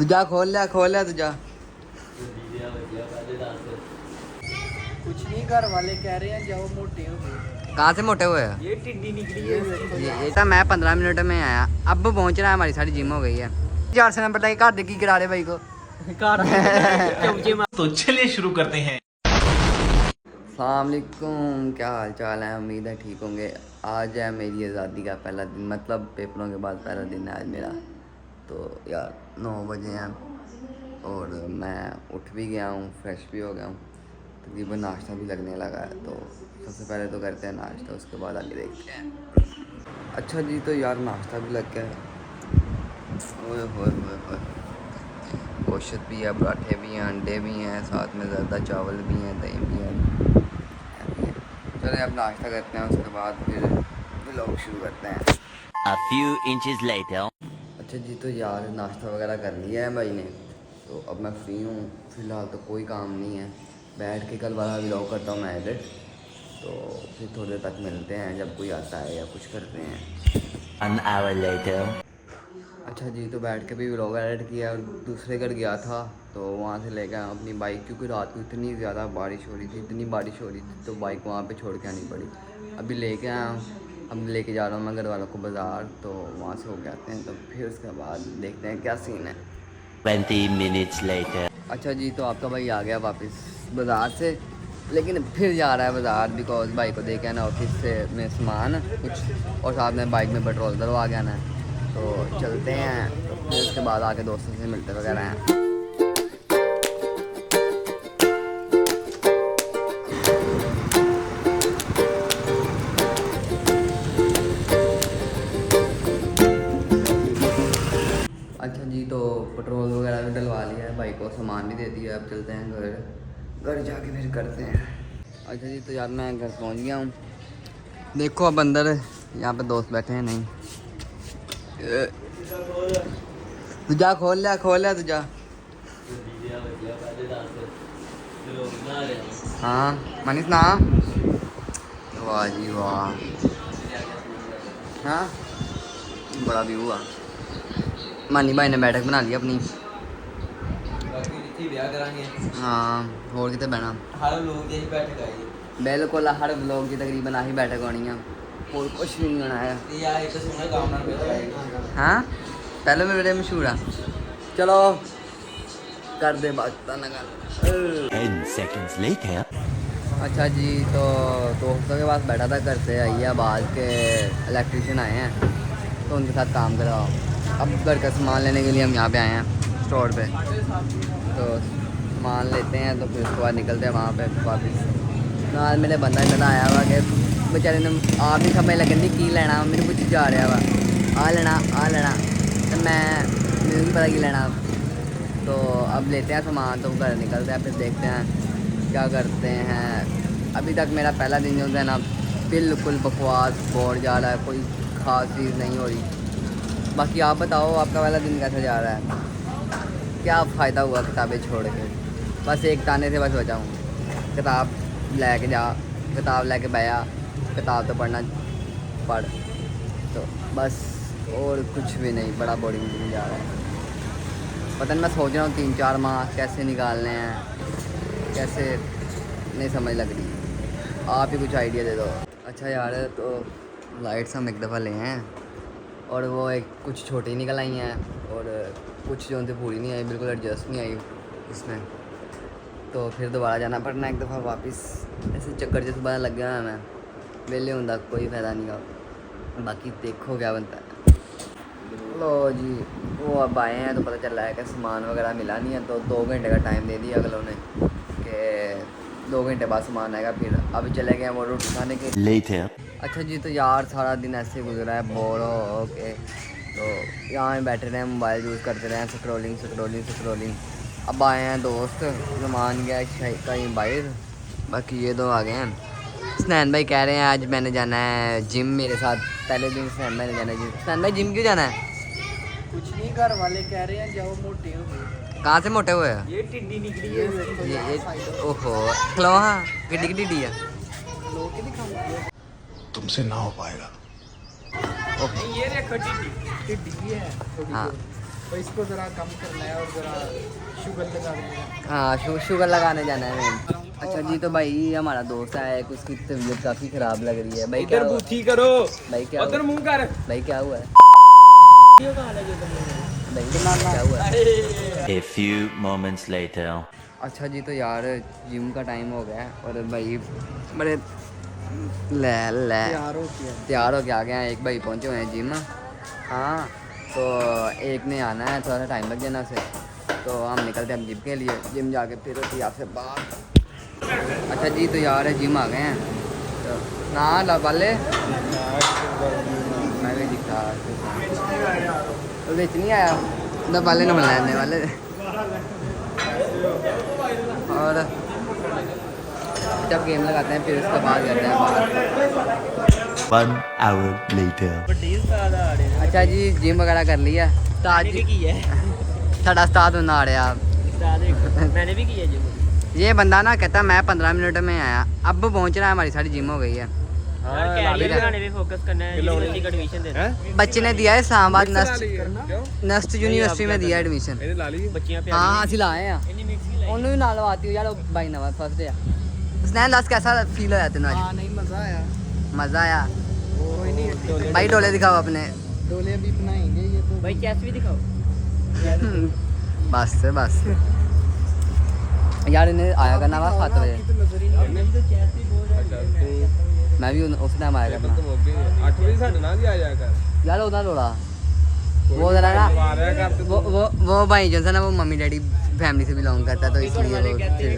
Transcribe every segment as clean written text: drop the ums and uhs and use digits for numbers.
तुझा खोल लिया तुझा। कुछ नहीं, घर वाले कह रहे हैं जाओ मोटे हो गए। कहाँ से मोटे हुए हैं? ये टिड्डी निकली है। ये था मैं 15 मिनट में आया, अब पहुंच रहा है, हमारी सारी जिम हो गई है। 400 नंबर तक घर देखी गिरा रहे भाई को। तो चलिए शुरू करते हैं। अस्सलामुअलैकुम, क्या हाल चाल है? उम्मीद है ठीक होंगे। आज है मेरी आज़ादी का पहला दिन, मतलब पेपरों के बाद पहला दिन है आज मेरा। तो यार 9 बजे हैं और मैं उठ भी गया हूँ, फ्रेश भी हो गया हूँ, तकरीबन नाश्ता भी लगने लगा है। तो सबसे पहले तो करते हैं नाश्ता, उसके बाद आगे देखते हैं। अच्छा जी, तो यार नाश्ता भी लग गया है। ओए होए होए होए, गोश्त भी है, पराठे भी हैं, अंडे भी हैं, साथ में ज़्यादा चावल भी हैं, दही भी है। चलें अब नाश्ता करते हैं, उसके बाद फिर व्लॉग शुरू करते हैं। A few inches later. अच्छा जी, तो यार नाश्ता वगैरह कर लिया है भाई ने, तो अब मैं फ्री हूँ। फ़िलहाल तो कोई काम नहीं है, बैठ के कल वाला व्लॉग करता हूँ मैं एडिट। तो फिर थोड़ी देर तक मिलते हैं जब कोई आता है या कुछ करते हैं। An hour later. अच्छा जी, तो बैठ के भी व्लॉग एडिट किया और दूसरे घर गया था, तो वहाँ से लेकर आया अपनी बाइक, क्योंकि रात को इतनी ज़्यादा बारिश हो रही थी, इतनी बारिश हो रही थी, तो बाइक वहाँ पे छोड़ के आनी पड़ी। अभी लेके आया हूँ, अब लेके जा रहा हूँ मैं घर वालों को बाज़ार, तो वहाँ से होके आते हैं, तो फिर उसके बाद देखते हैं क्या सीन है। 20 minutes later. अच्छा जी, तो आपका भाई आ गया वापस बाज़ार से, लेकिन फिर जा रहा है बाज़ार बिकॉज भाई को दे के आना ऑफिस से में सामान कुछ, और साथ में बाइक में पेट्रोल डलवा के आना है। तो चलते हैं, तो फिर उसके बाद आके दोस्तों से मिलते वगैरह हैं। अच्छा जी, तो पेट्रोल वगैरह भी डलवा लिया है, बाइक को सामान भी दे दिया, अब चलते हैं घर जाके फिर करते हैं। अच्छा जी, तो यार मैं घर पहुंच गया हूँ। देखो अब अंदर यहाँ पे दोस्त बैठे हैं। नहीं तुझा खोल लिया तुझा। हाँ मनीष ना, वाह जी वाह, हाँ बड़ा व्यू हुआ। मानी भाई ने बैठक बना ली अपनी। हाँ होर कितने बहना, हर लोग यही बैठक आई। बिल्कुल हर लोग की तकरीबन आही बैठक होनी है, और कुछ भी नहीं होना है। यार एक सोना काम ना बैठा। हाँ पहले में बड़े मशहूर है। चलो कर दे बात ना गल। 10 seconds later. अच्छा जी, तो दोस्तों के पास बैठा था, करते आइए अब आज के इलेक्ट्रीशियन आए हैं, तो उनके साथ काम कराओ। अब घर का सामान लेने के लिए हम यहाँ पे आए हैं स्टोर पे, तो सामान लेते हैं, तो फिर उसके बाद निकलते हैं वहाँ पे वापस। आज मेरे बंदा इतना आया हुआ कि बेचारे ने आप ही समझ लगन की लेना, मेरे कुछ जा रहा वा आ लेना, तो मैंने नहीं पता की लेना। तो अब लेते हैं सामान, तो घर निकलते हैं, फिर देखते हैं क्या करते हैं। अभी तक मेरा पहला दिन जो है ना, बिल्कुल बकवास बोर जा रहा है, कोई ख़ास चीज़ नहीं हो रही। बाकी आप बताओ आपका पहला दिन कैसे जा रहा है? क्या फ़ायदा हुआ किताबें छोड़ के? बस एक ताने से बस बचा हूँ, किताब लेके जा, किताब लेके बया, किताब तो पढ़ना पढ़, तो बस और कुछ भी नहीं। बड़ा बोरिंग दिन जा रहा है। पता नहीं, मैं सोच रहा हूँ 3-4 माह कैसे निकालने हैं, कैसे नहीं समझ लग रही। आप ही कुछ आइडिया दे दो। अच्छा यार, तो लाइट्स हम एक दफ़ा ले हैं और वो एक कुछ छोटी निकल आई हैं और कुछ जो उनसे पूरी नहीं आई, बिल्कुल एडजस्ट नहीं आई इसमें, तो फिर दोबारा जाना पड़ना एक दफ़ा वापस। ऐसे चक्कर जैसे पता लग गया मैं, वेले होंगे कोई फ़ायदा नहीं का। बाकी देखो क्या बनता है। लो जी, वो अब आए हैं तो पता चल रहा है कि सामान वगैरह मिला नहीं है, तो 2 घंटे का टाइम दे दिया अगलों ने कि 2 घंटे बाद सामान आएगा। फिर अभी चले गए वो रोटी खाने के। Later. अच्छा जी, तो यार सारा दिन ऐसे गुजरा है बोर हो के, तो यहाँ बैठे रहे, मोबाइल यूज़ करते रहे, स्क्रॉलिंग। अब आए हैं दोस्त, सामान गया कहीं बाहर, बाकी ये दो आ गए हैं। स्नैन भाई कह रहे हैं आज मैंने जाना है जिम मेरे साथ, पहले दिन स्नैन भाई ने जाना है जिम। स्नैन भाई जिम क्यों जाना है? कुछ नहीं, घर वाले कह रहे हैं जाओ मोटे हो गए। कहाँ से मोटे हुए हैं? ये टिड्डी निकली है। ये ओहो खलो, हाँ किड्डी टिड्डी है। लोग के दिखाऊंगे तुमसे ना हो पाएगा। ये देखो टिड्डी भी है थोड़ी हाँ सी। तो इसको ज़रा कम करना है और ज़रा शुगर लगा देना। हाँ शुगर लगाने जाना है मेन। अच्छा जी, तो भाई हमारा दोस्त आया है, उसकी तबीयत काफ़ी ख़राब लग रही है। भाई क्या हुआ? करो भाई क्या उधर हुआ? मुंह कर। भाई क्या हुआ है? भाई क्या हुआ है? A few moments later. अच्छा जी, तो यार जिम का टाइम हो गया है और भाई बड़े ले तैयार हो के आ गए हैं। एक भाई पहुंचे हुए हैं जिम। हाँ, तो एक ने आना है, थोड़ा सा टाइम लग जाना से, तो हम निकलते हैं जिम के लिए। जिम जाके फिर होती है आपसे बात। अच्छा जी, तो यार जिम आ गए हैं तो ना ला वाले मैं भी दिखा तो बेच नहीं आया ना वाले ने बनाने वाले। और जब गेम लगाते हैं फिर उसके बाद करते हैं बात। 1 hour later. अच्छा जी, जिम वगैरह कर लिया उस्ताद जी। साढ़ा उस्ताद होना आ रहा मैंने भी किया जिम। ये बंदा ना कहता मैं 15 मिनट में आया, अब पहुंच रहा है, हमारी सारी जिम हो गई है। कैरियर बनाने पे फोकस करना है, यूनिवर्सिटी का एडमिशन देना है। बच्चे ने दिया है इस्लामाबाद नस्ट यूनिवर्सिटी में दिया एडमिशन। बच्चियां पे हाँ ਅਸੀਂ ਲਾਏ ਆ ਉਹਨੂੰ ਵੀ ਨਾਲ ਲਵਾਤੀ ਹੋ ਯਾਰ, ਉਹ ਬਾਈ ਨਵਾਂ ਫਸਟ ਆ। ਉਸਨੇ ਦੱਸ कैसा फील होया तेन? हाँ नहीं मज़ा आया। मज़ा आया? कोई नहीं भाई डोले दिखाओ अपने। डोले अभी बनाएंगे ये तो। भाई चेस्ट भी दिखाओ। बस बस यार, इन्हें आया करना वा 7 बजे। मैं भी उस टाइम आया करना 8 बजे साढ़े ना भी आ जाया कर यार। उधर थोड़ा वो जरा ना वो भाई जो है ना, वो मम्मी डैडी फैमिली से बिलोंग करता है, तो इसलिए वो फिर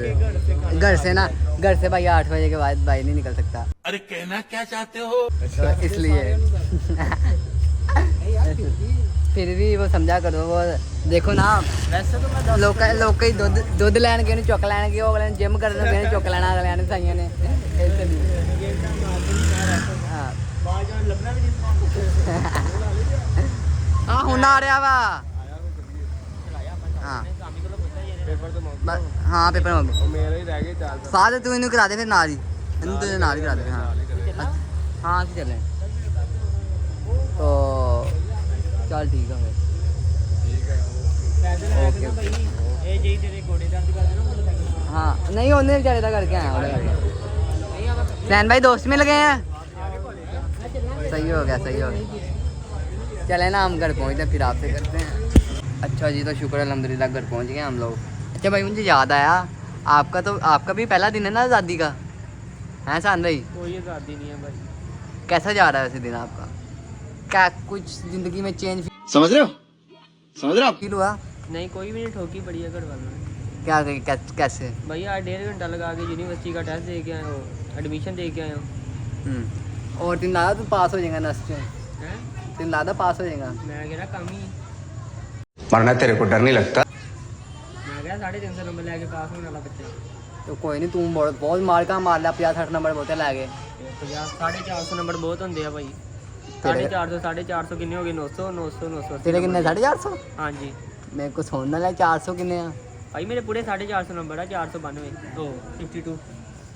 घर से भाई 8 बजे के बाद भाई नहीं निकल सकता। अरे कहना क्या चाहते हो? तो इसलिए फिर भी वो समझा करो। वो देखो ना, वैसे तो मैं लोग कई दुध लैन गए, चुक लैन गए, अगले ने जिम करने गए, चुक लेना अगले ने साइया ने। हाँ हुन आ रहा वा। हाँ हाँ पेपर मेरे ही रह गए 4 फाद तू इन्हें करा दे फिर नाल ही, इन्हें तुझे नाल ही करा दे। हाँ हाँ ਅਸੀਂ चलें तो चल ठीक है फिर। ओके ਇਹ ਜਿਹੀ ਤੇਰੇ ਗੋਡੇ ਦਰਦ ਕਰਦੇ ਨਾ ਮੋਟਰਸਾਈਕਲ। हाँ नहीं उन्हें बेचारे का करके आया उन्हें। सैन भाई दोस्त मिल गए हैं। सही हो गया। चले ना, हम घर पहुँचते फिर आपसे करते हैं। अच्छा जी, तो शुक्र अल्हम्दुलिल्लाह घर पहुँच गए हम लोग। अच्छा भाई, मुझे याद आया, आपका भी पहला दिन है ना आज़ादी का, हैं सान भाई? कोई आज़ादी नहीं है भाई। कैसा जा रहा है वैसे दिन आपका? क्या कुछ ज़िंदगी में चेंज समझ रहे हो आप? फील हुआ? नहीं, कोई भी नहीं ठोकी पड़ी है घर वालों ने। क्या कैसे? भैया 1.5 घंटा लगा के यूनिवर्सिटी का टेस्ट दे के आए हो, एडमिशन दे के आए हो। और तीन लादा तू पास हो जाएगा नस्ट में, हैं? तीन लादा पास हो जाएगा। मैं कह रहा कम ही। मरना तेरे को डर नहीं लगता? मैं कह 350 नंबर लेके पास होने वाला बच्चा। तो कोई नहीं, तू बहुत मार लिया, 50-60 नंबर बहुत ला गए। 450 नंबर बहुत होंगे भाई। 450 किन्ने हो गए? 900 तेरे किन्ने 450? हाँ जी मेरे को सुनना लगा 400 किन्ने आ भाई, मेरे पूरे 450 नंबर है। 492 ओ 52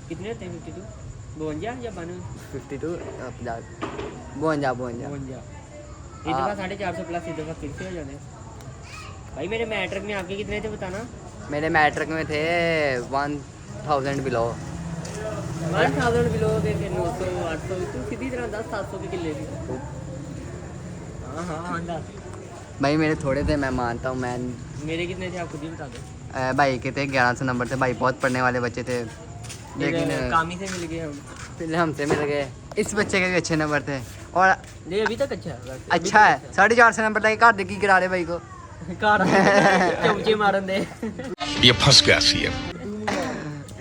कितने होते हैं? 52 52 या 92? 52 52 52 इस दफ़ा 450 प्लस इस दफ़ा फिर से हो जाने। भाई मेरे मैट्रिक में आपके कितने थे बताना? मेरे मैट्रिक में थे 1000 बिलो। 1000 बिलो के फिर 900 800 तो सीधी तरह 10 700 के किले थी। हाँ 10 भाई मेरे थोड़े थे, मैं मानता हूँ। मैं मेरे कितने थे आप खुद ही बता दो। भाई के थे 1100 नंबर थे। भाई बहुत पढ़ने वाले बच्चे थे, लेकिन कामी से मिल गए हम। फिर हमसे मिल गए। इस बच्चे के भी अच्छे नंबर थे और नहीं अभी तक अच्छा है। अच्छा है। 450 नंबर लेके घर देखी करा रहे भाई को। कार चमचे मारन दे ये फंस गया सीएम।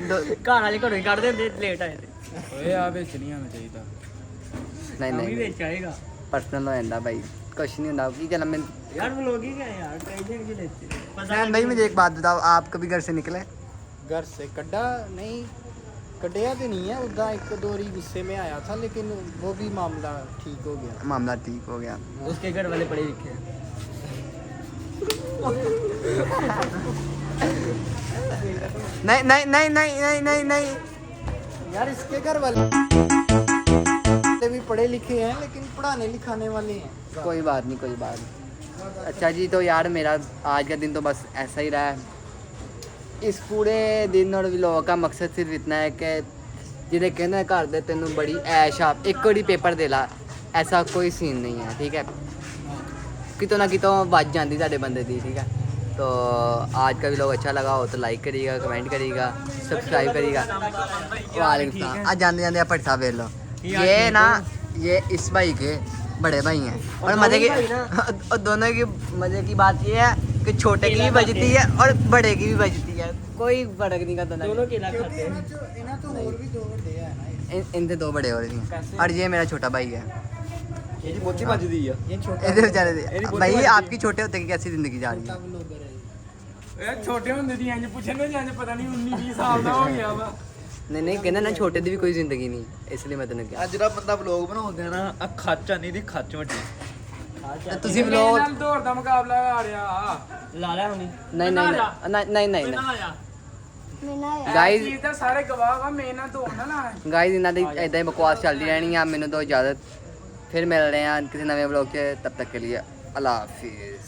घर वाले घरों ही ਕੱਢ ਦਿੰਦੇ ਲੇਟ ਆਏ ਤੇ। ਓਏ ਆ ਵਿੱਚ ਨਹੀਂ ਆਉਣਾ ਚਾਹੀਦਾ। नहीं ਵਿੱਚ ਆਏਗਾ। पर्सनल हो जाता भाई, कुछ नहीं होता कि चल मैं यार व्लॉगिंग है यार, टेंशन क्यों लेते हो? सैन भाई मुझे एक बात बताओ, आप कभी घर से निकले? घर से कड्डा नहीं, कड्डिया तो नहीं है, उदा एक दो बारी गुस्से में आया था, लेकिन वो भी मामला ठीक हो गया। मामला ठीक हो गया। उसके घर वाले पढ़े लिखे हैं। नहीं नहीं नहीं नहीं नहीं नहीं नहीं यार इसके घर वाले भी पढ़े लिखे हैं, लेकिन पढ़ाने लिखाने वाले हैं। कोई बात नहीं, कोई बात नहीं। अच्छा जी, तो यार मेरा आज का दिन तो बस ऐसा ही रहा है। इस पूरे दिन और व्लॉग का मकसद सिर्फ इतना है कि जिन्हें कहना घर दे तेन बड़ी ऐश आ एक बारी पेपर दे ला, ऐसा कोई सीन नहीं है, ठीक है। कितों ना कितों बच जाती साढ़े बंदे दी, ठीक है। तो आज का व्लॉग अच्छा लगा हो तो लाइक करिएगा, कमेंट करिएगा, सब्सक्राइब करिएगा। वालेकुम सलाम। आज जाते जाते आप भट्टा फेर लो। ये ना ये इस भाई के बड़े भाई हैं और मज़े की और दोनों की मज़े की बात ये है कि छोटे की भी बजती है और बड़े की भी बजती है, कोई फर्क नहीं करता। दोनों केला खाते हैं। ਇਹਨਾਂ ਤੋਂ ਹੋਰ ਵੀ 2 ਵੱਡੇ ਆ ਨਾ इनसे 2 बड़े हो रहे हैं और ये मेरा छोटा भाई है। ਇਹਦੀ ਮੋਤੀ ਵੱਜਦੀ ਆ ਇਹ ਛੋਟਾ इधर बेचारे भाई आपकी छोटे होते की कैसी जिंदगी जा रही है? ਵਲੋਗਰ ਹੈ ਇਹ ਛੋਟੇ ਹੁੰਦੇ ਦੀ ਇੰਜ ਪੁੱਛਣ ਨੂੰ ਜਾਂ ਪਤਾ ਨਹੀਂ 19 20 ਸਾਲ ਦਾ ਹੋ ਗਿਆ ਵਾ नहीं नहीं कहना ना छोटे दी भी कोई जिंदगी नहीं, इसलिए मैं तेन क्या ਅੱਜ ਜਿਹੜਾ ਬੰਦਾ ਵਲੌਗ ਬਣਾਉਂਦਾ ਨਾ ਆ ਖੱਚ ਨਹੀਂ ਦੀ ਖੱਚ ਵੱਡੀ तुसी व्लॉग ਨਾਲ ਦੌੜ ਦਾ ਮੁਕਾਬਲਾ ਆ ਰਿਹਾ ਲਾ ਲਿਆ ਹੁਣੀ नहीं नहीं नहीं नहीं ਨਾ ਆ गाइस ਚੀਜ਼ ਦਾ ਸਾਰੇ ਗਵਾਹ ਵਾ ਮੈਂ ਨਾ ਦੌੜ ਨਾ ਲਾ गाइस इन्हों की इदा ही बकवास चलती रहनी है। मैनू तो इजाजत, फिर मिल रहे हैं किसी नवे व्लॉग से, तब तक के लिए अल्लाह हाफिज़।